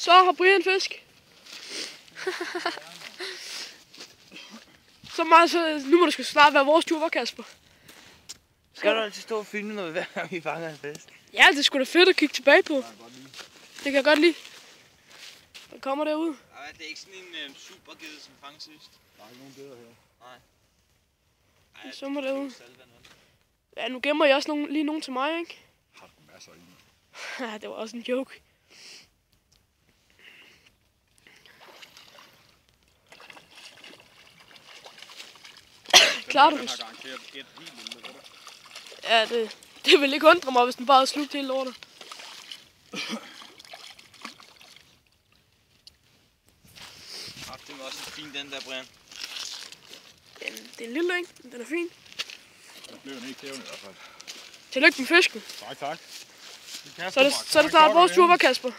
Så har Brian fisk. Så meget, så nu må det snart være vores tur, var Kasper. Skal du altid stå og filme, når vi fanger en fisk? Ja, det er sgu da fedt at kigge tilbage på. Det kan jeg godt lide. Hvad kommer derude? Nej, det er ikke sådan en supergede som fang sidst. Der er ikke nogen geder her. Nej. Ej, så må derude. Ja, nu gemmer jeg også lige nogen til mig, ikke? Har du masser i den? Ja, det var også en joke. Klarer du det? Ja, det vil ikke undre mig, hvis den bare havde slugt hele lortet. Det var også fin den der, Brian. Det er en lille, ikke? Den er fin. Det blev en ikke tævne i hvert fald. Tillykke med fisken. Tak, tak. Så er det snart vores tur, var Kasper.